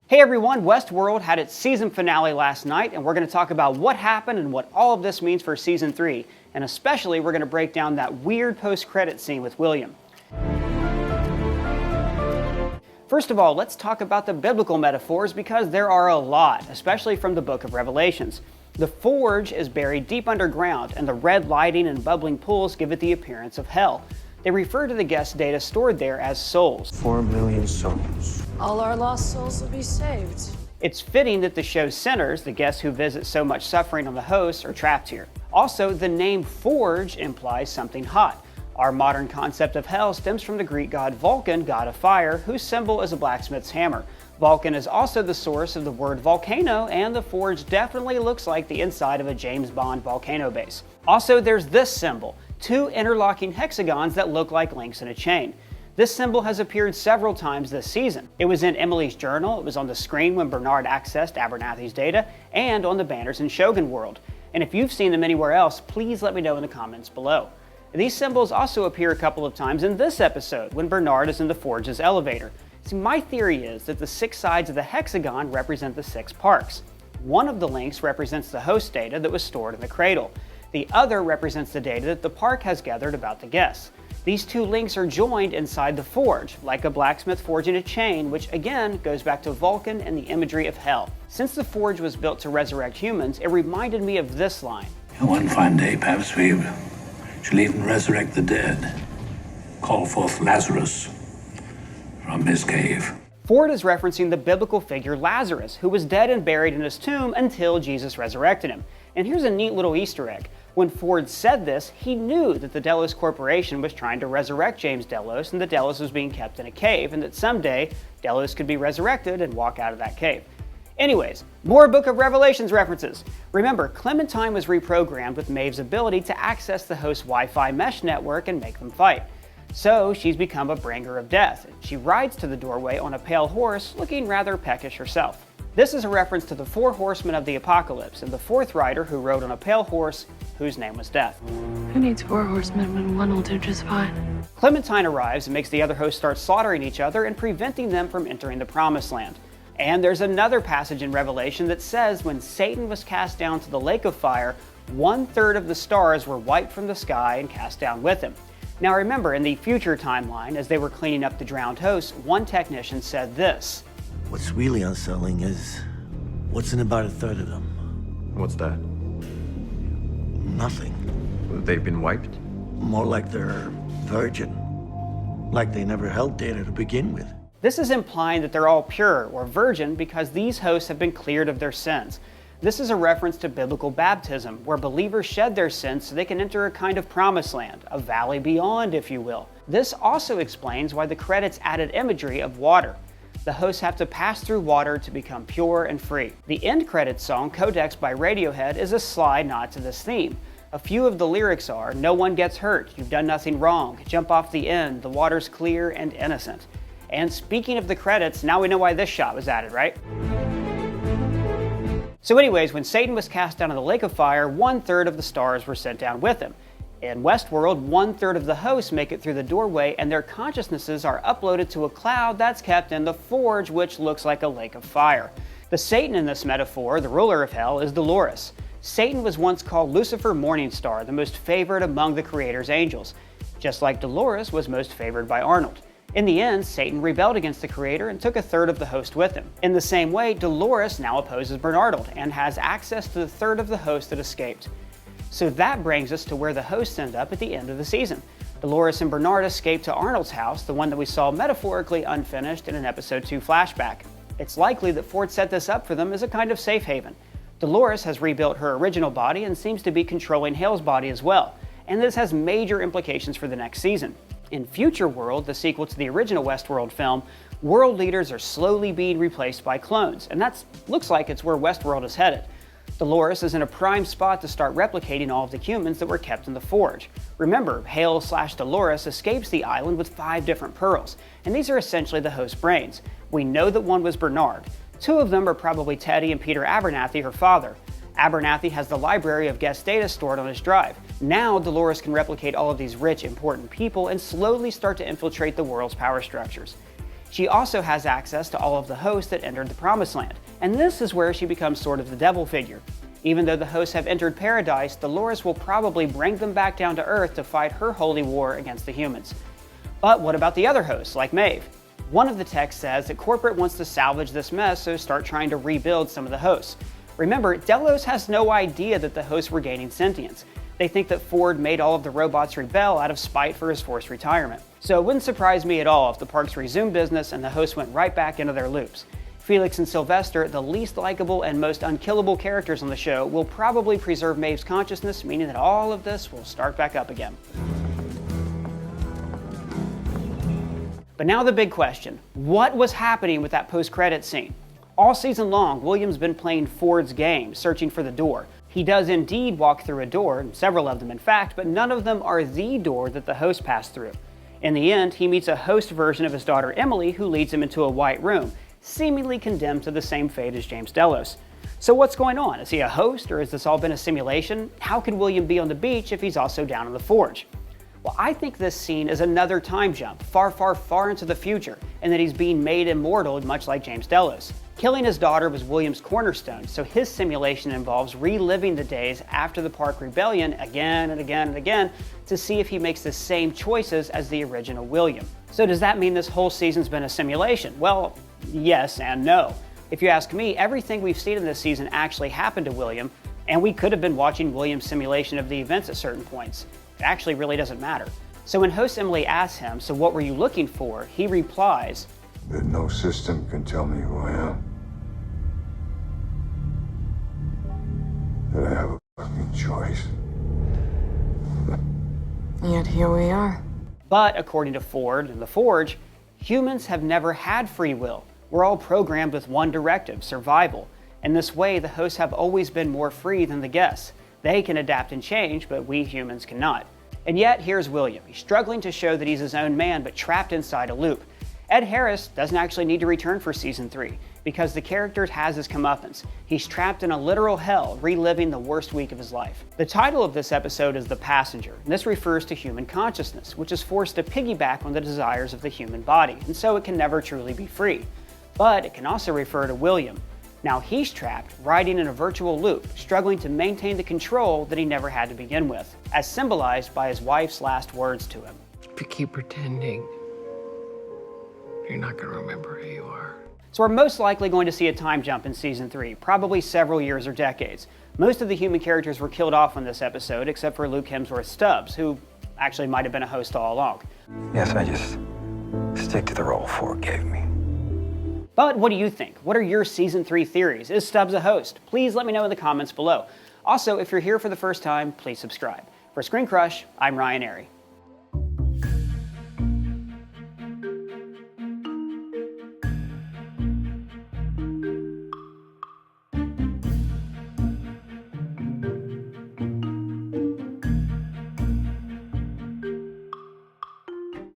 Hey everyone, Westworld had its season finale last night, and we're going to talk about what happened and what all of this means for season 3. And especially, we're going to break down that weird post-credit scene with William. First of all, let's talk about the biblical metaphors because there are a lot, especially from the book of Revelations. The forge is buried deep underground, and the red lighting and bubbling pools give it the appearance of hell. They refer to the guest data stored there as souls. 4 million souls. All our lost souls will be saved. It's fitting that the show's sinners, the guests who visit so much suffering on the hosts, are trapped here. Also, the name forge implies something hot. Our modern concept of hell stems from the Greek god Vulcan, god of fire, whose symbol is a blacksmith's hammer. Vulcan is also the source of the word volcano, and the forge definitely looks like the inside of a James Bond volcano base. Also, there's this symbol, 2 interlocking hexagons that look like links in a chain. This symbol has appeared several times this season. It was in Emily's journal, it was on the screen when Bernard accessed Abernathy's data, and on the banners in Shogun World. And if you've seen them anywhere else, please let me know in the comments below. These symbols also appear a couple of times in this episode when Bernard is in the forge's elevator. See, my theory is that the 6 sides of the hexagon represent the 6 parks. One of the links represents the host data that was stored in the cradle. The other represents the data that the park has gathered about the guests. These 2 links are joined inside the forge, like a blacksmith forging a chain, which again goes back to Vulcan and the imagery of hell. Since the forge was built to resurrect humans, it reminded me of this line. One fine day, perhaps we shall even resurrect the dead. Call forth Lazarus from his cave. Ford is referencing the biblical figure Lazarus, who was dead and buried in his tomb until Jesus resurrected him. And here's a neat little Easter egg. When Ford said this, he knew that the Delos Corporation was trying to resurrect James Delos, and that Delos was being kept in a cave, and that someday Delos could be resurrected and walk out of that cave. Anyways, more Book of Revelations references. Remember, Clementine was reprogrammed with Maeve's ability to access the host's Wi-Fi mesh network and make them fight. So she's become a bringer of death. She rides to the doorway on a pale horse, looking rather peckish herself. This is a reference to the 4 horsemen of the apocalypse and the 4th rider who rode on a pale horse whose name was Death. Who needs 4 horsemen when one will do just fine? Clementine arrives and makes the other hosts start slaughtering each other and preventing them from entering the Promised Land. And there's another passage in Revelation that says when Satan was cast down to the lake of fire, 1/3 of the stars were wiped from the sky and cast down with him. Now remember, in the future timeline, as they were cleaning up the drowned hosts, one technician said this. What's really unsettling is what's in about 1/3 of them. What's that? Nothing. They've been wiped? More like they're virgin. Like they never held data to begin with. This is implying that they're all pure or virgin because these hosts have been cleared of their sins. This is a reference to biblical baptism, where believers shed their sins so they can enter a kind of promised land, a valley beyond, if you will. This also explains why the credits added imagery of water. The hosts have to pass through water to become pure and free. The end credits song, Codex by Radiohead, is a sly nod to this theme. A few of the lyrics are, no one gets hurt, you've done nothing wrong, jump off the end, the water's clear and innocent. And speaking of the credits, now we know why this shot was added, right? So anyways, when Satan was cast down in the lake of fire, 1/3 of the stars were sent down with him. In Westworld, 1/3 of the hosts make it through the doorway and their consciousnesses are uploaded to a cloud that's kept in the forge, which looks like a lake of fire. The Satan in this metaphor, the ruler of hell, is Dolores. Satan was once called Lucifer Morningstar, the most favored among the Creator's angels, just like Dolores was most favored by Arnold. In the end, Satan rebelled against the Creator and took 1/3 of the host with him. In the same way, Dolores now opposes Bernardo and has access to the 1/3 of the host that escaped. So that brings us to where the hosts end up at the end of the season. Dolores and Bernard escape to Arnold's house, the one that we saw metaphorically unfinished in an episode 2 flashback. It's likely that Ford set this up for them as a kind of safe haven. Dolores has rebuilt her original body and seems to be controlling Hale's body as well, and this has major implications for the next season. In Future World, the sequel to the original Westworld film, world leaders are slowly being replaced by clones, and that looks like it's where Westworld is headed. Dolores is in a prime spot to start replicating all of the humans that were kept in the forge. Remember, Hale/Dolores escapes the island with 5 different pearls, and these are essentially the host brains. We know that one was Bernard. 2 of them are probably Teddy and Peter Abernathy, her father. Abernathy has the library of guest data stored on his drive. Now Dolores can replicate all of these rich, important people and slowly start to infiltrate the world's power structures. She also has access to all of the hosts that entered the Promised Land, and this is where she becomes sort of the devil figure. Even though the hosts have entered paradise, Dolores will probably bring them back down to Earth to fight her holy war against the humans. But what about the other hosts, like Maeve? One of the texts says that corporate wants to salvage this mess, so start trying to rebuild some of the hosts. Remember, Delos has no idea that the hosts were gaining sentience. They think that Ford made all of the robots rebel out of spite for his forced retirement. So it wouldn't surprise me at all if the parks resumed business and the hosts went right back into their loops. Felix and Sylvester, the least likable and most unkillable characters on the show, will probably preserve Maeve's consciousness, meaning that all of this will start back up again. But now the big question. What was happening with that post-credit scene? All season long, William's been playing Ford's game, searching for the door. He does indeed walk through a door, several of them in fact, but none of them are the door that the host passed through. In the end, he meets a host version of his daughter Emily who leads him into a white room, seemingly condemned to the same fate as James Delos. So what's going on? Is he a host, or has this all been a simulation? How could William be on the beach if he's also down in the forge? Well, I think this scene is another time jump, far, far, far into the future, and that he's being made immortal much like James Delos. Killing his daughter was William's cornerstone, so his simulation involves reliving the days after the Park Rebellion again and again and again to see if he makes the same choices as the original William. So does that mean this whole season's been a simulation? Well, yes and no. If you ask me, everything we've seen in this season actually happened to William, and we could have been watching William's simulation of the events at certain points. It actually really doesn't matter. So when host Emily asks him, "So what were you looking for?" he replies, "That no system can tell me who I am. That I have a fucking choice." Yet here we are. But according to Ford and the Forge, humans have never had free will. We're all programmed with one directive, survival. In this way, the hosts have always been more free than the guests. They can adapt and change, but we humans cannot. And yet, here's William. He's struggling to show that he's his own man, but trapped inside a loop. Ed Harris doesn't actually need to return for season 3, because the character has his comeuppance. He's trapped in a literal hell, reliving the worst week of his life. The title of this episode is The Passenger, and this refers to human consciousness, which is forced to piggyback on the desires of the human body, and so it can never truly be free. But it can also refer to William. Now he's trapped, riding in a virtual loop, struggling to maintain the control that he never had to begin with, as symbolized by his wife's last words to him. If you keep pretending, you're not going to remember who you are. So we're most likely going to see a time jump in season 3, probably several years or decades. Most of the human characters were killed off in this episode, except for Luke Hemsworth-Stubbs, who actually might have been a host all along. Yes, I just stick to the role Ford gave me. But what do you think? What are your season 3 theories? Is Stubbs a host? Please let me know in the comments below. Also, if you're here for the first time, please subscribe. For Screen Crush, I'm Ryan Airy.